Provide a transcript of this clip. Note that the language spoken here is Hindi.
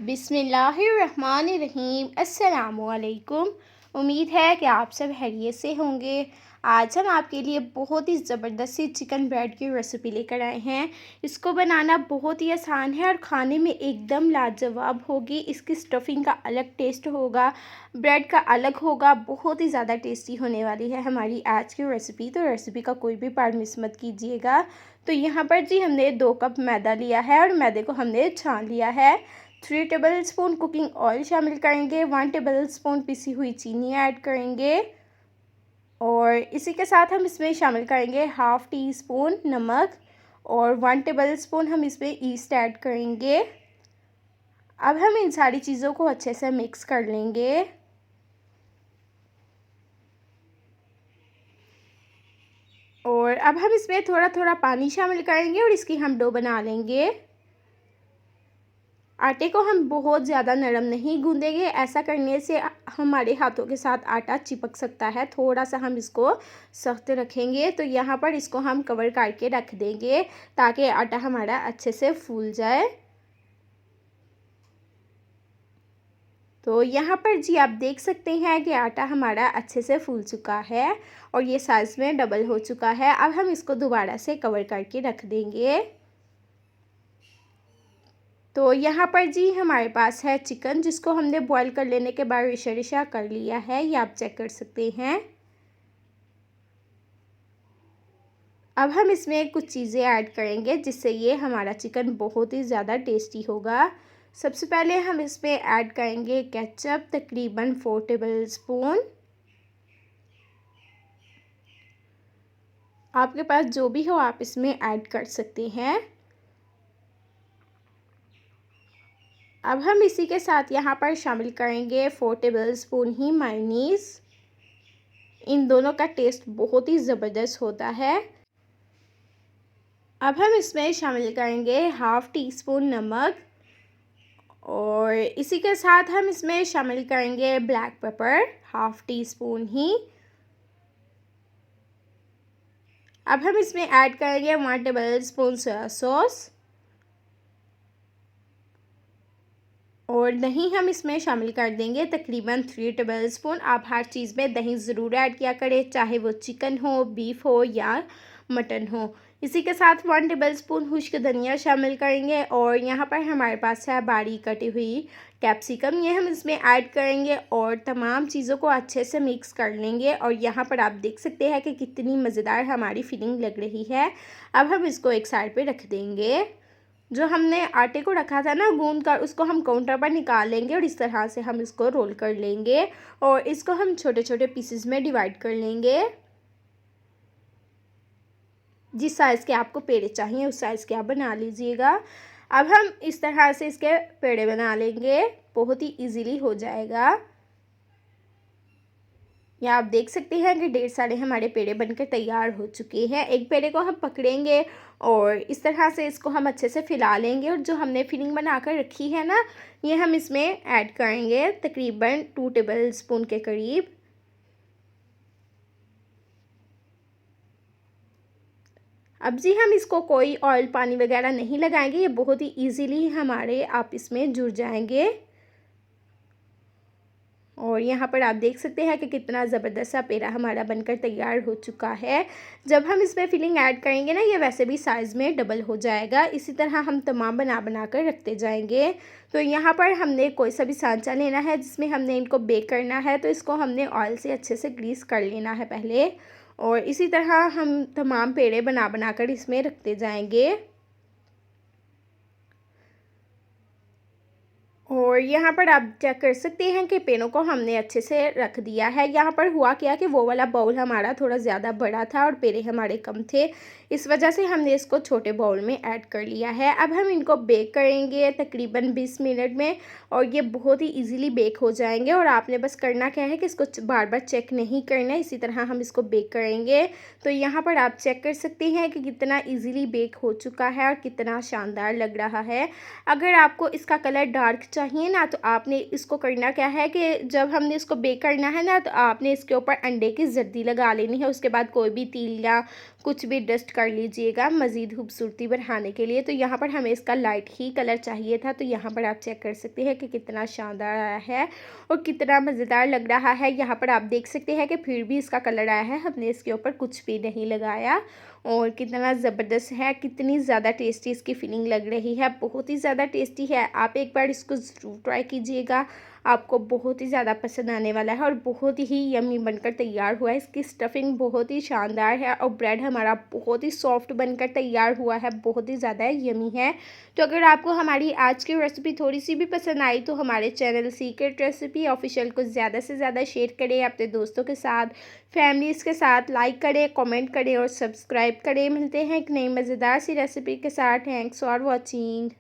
बिस्मिल्लाहिर्रहमानिर्रहीम। अस्सलामुअलैकुम। उम्मीद है कि आप सब खैरियत से होंगे। आज हम आपके लिए बहुत ही ज़बरदस्त सी चिकन ब्रेड की रेसिपी लेकर आए हैं। इसको बनाना बहुत ही आसान है और खाने में एकदम लाजवाब होगी। इसकी स्टफिंग का अलग टेस्ट होगा, ब्रेड का अलग होगा, बहुत ही ज़्यादा टेस्टी होने वाली है हमारी आज की रेसिपी। तो रेसिपी का कोई भी पार्ट मिस मत कीजिएगा। तो यहाँ पर जी हमने 2 कप मैदा लिया है और मैदे को हमने छान लिया है। 3 टेबल स्पून कुकिंग ऑयल शामिल करेंगे। 1 टेबल स्पून पिसी हुई चीनी ऐड करेंगे और इसी के साथ हम इसमें शामिल करेंगे हाफ़ टी स्पून नमक और 1 टेबल स्पून हम इसमें ईस्ट ऐड करेंगे। अब हम इन सारी चीज़ों को अच्छे से मिक्स कर लेंगे। और अब हम इसमें थोड़ा थोड़ा पानी शामिल करेंगे और इसकी हम डो बना लेंगे। आटे को हम बहुत ज़्यादा नरम नहीं गूँधेंगे, ऐसा करने से हमारे हाथों के साथ आटा चिपक सकता है। थोड़ा सा हम इसको सख्त रखेंगे। तो यहाँ पर इसको हम कवर करके रख देंगे ताकि आटा हमारा अच्छे से फूल जाए। तो यहाँ पर जी आप देख सकते हैं कि आटा हमारा अच्छे से फूल चुका है और ये साइज़ में डबल हो चुका है। अब हम इसको दोबारा से कवर करके रख देंगे। तो यहाँ पर जी हमारे पास है चिकन, जिसको हमने बॉईल कर लेने के बाद रिशा रिशा कर लिया है, ये आप चेक कर सकते हैं। अब हम इसमें कुछ चीज़ें ऐड करेंगे जिससे ये हमारा चिकन बहुत ही ज़्यादा टेस्टी होगा। सबसे पहले हम इसमें ऐड करेंगे केचप, तकरीबन 4 टेबल स्पून। आपके पास जो भी हो आप इसमें ऐड कर सकते हैं। अब हम इसी के साथ यहाँ पर शामिल करेंगे 4 टेबल स्पून ही मायोनीज़। इन दोनों का टेस्ट बहुत ही ज़बरदस्त होता है। अब हम इसमें शामिल करेंगे हाफ़ टी स्पून नमक और इसी के साथ हम इसमें शामिल करेंगे black pepper, half teaspoon ही। अब हम इसमें ऐड करेंगे 1 टेबल स्पून सोया सॉस और दही हम इसमें शामिल कर देंगे तकरीबन 3 टेबल स्पून। आप हर चीज़ में दही ज़रूर ऐड किया करें, चाहे वो चिकन हो, बीफ हो या मटन हो। इसी के साथ 1 टेबल स्पून खुश्क धनिया शामिल करेंगे और यहाँ पर हमारे पास है बारीक कटी हुई कैप्सिकम, ये हम इसमें ऐड करेंगे और तमाम चीज़ों को अच्छे से मिक्स कर लेंगे। और यहाँ पर आप देख सकते हैं कि कितनी मज़ेदार हमारी फिलिंग लग रही है। अब हम इसको एक साइड पे रख देंगे। जो हमने आटे को रखा था ना गूंद कर, उसको हम काउंटर पर निकाल लेंगे और इस तरह से हम इसको रोल कर लेंगे और इसको हम छोटे छोटे पीसेस में डिवाइड कर लेंगे। जिस साइज़ के आपको पेड़े चाहिए उस साइज़ के आप बना लीजिएगा। अब हम इस तरह से इसके पेड़े बना लेंगे, बहुत ही इजीली हो जाएगा। या आप देख सकते हैं कि ढेर सारे हमारे पेड़े बनकर तैयार हो चुके हैं। एक पेड़े को हम पकड़ेंगे और इस तरह से इसको हम अच्छे से फैला लेंगे और जो हमने फिलिंग बनाकर रखी है ना, ये हम इसमें ऐड करेंगे तकरीबन 2 टेबल स्पून के करीब। अब जी हम इसको कोई ऑयल पानी वगैरह नहीं लगाएंगे, ये बहुत ही इजीली हमारे आप इसमें जुड़ जाएंगे। और यहाँ पर आप देख सकते हैं कि कितना ज़बरदस्त सा पेड़ा हमारा बनकर तैयार हो चुका है। जब हम इसमें फिलिंग ऐड करेंगे ना, ये वैसे भी साइज़ में डबल हो जाएगा। इसी तरह हम तमाम बना कर रखते जाएंगे। तो यहाँ पर हमने कोई सा भी सांचा लेना है जिसमें हमने इनको बेक करना है, तो इसको हमने ऑयल से अच्छे से ग्रीस कर लेना है पहले और इसी तरह हम तमाम पेड़े बना कर इसमें रखते जाएंगे। और यहाँ पर आप चेक कर सकते हैं कि पेनों को हमने अच्छे से रख दिया है। यहाँ पर हुआ क्या कि वो वाला बाउल हमारा थोड़ा ज़्यादा बड़ा था और पेड़े हमारे कम थे, इस वजह से हमने इसको छोटे बाउल में ऐड कर लिया है। अब हम इनको बेक करेंगे तकरीबन 20 मिनट में और ये बहुत ही इजीली बेक हो जाएंगे। और आपने बस करना क्या है कि इसको बार बार चेक नहीं करना, इसी तरह हम इसको बेक करेंगे। तो यहाँ पर आप चेक कर सकते हैं कि कितना ईज़िली बेक हो चुका है और कितना शानदार लग रहा है। अगर आपको इसका कलर डार्क चाहिए ना, तो आपने इसको करना क्या है कि जब हमने इसको बेक करना है ना, तो आपने इसके ऊपर अंडे की जर्दी लगा लेनी है। उसके बाद कोई भी तेल या कुछ भी डस्ट कर लीजिएगा मज़ीद खूबसूरती बढ़ाने के लिए। तो यहाँ पर हमें इसका लाइट ही कलर चाहिए था। तो यहाँ पर आप चेक कर सकते हैं कि कितना शानदार आया है और कितना मज़ेदार लग रहा है। यहाँ पर आप देख सकते हैं कि फिर भी इसका कलर आया है, हमने इसके ऊपर कुछ भी नहीं लगाया और कितना ज़बरदस्त है, कितनी ज़्यादा टेस्टी इसकी फीलिंग लग रही है, बहुत ही ज़्यादा टेस्टी है। आप एक बार इसको ज़रूर ट्राई कीजिएगा, आपको बहुत ही ज़्यादा पसंद आने वाला है और बहुत ही यम्मी बनकर तैयार हुआ है। इसकी स्टफिंग बहुत ही शानदार है और ब्रेड हमारा बहुत ही सॉफ्ट बनकर तैयार हुआ है, बहुत ही ज़्यादा यम्मी है। तो अगर आपको हमारी आज की रेसिपी थोड़ी सी भी पसंद आई तो हमारे चैनल सीक्रेट रेसिपी ऑफिशियल को ज़्यादा से ज़्यादा शेयर करें अपने दोस्तों के साथ, फैमिलीज़ के साथ, लाइक करें, कमेंट करें और सब्सक्राइब करें। मिलते हैं एक नई मज़ेदार सी रेसिपी के साथ। Thanks for watching.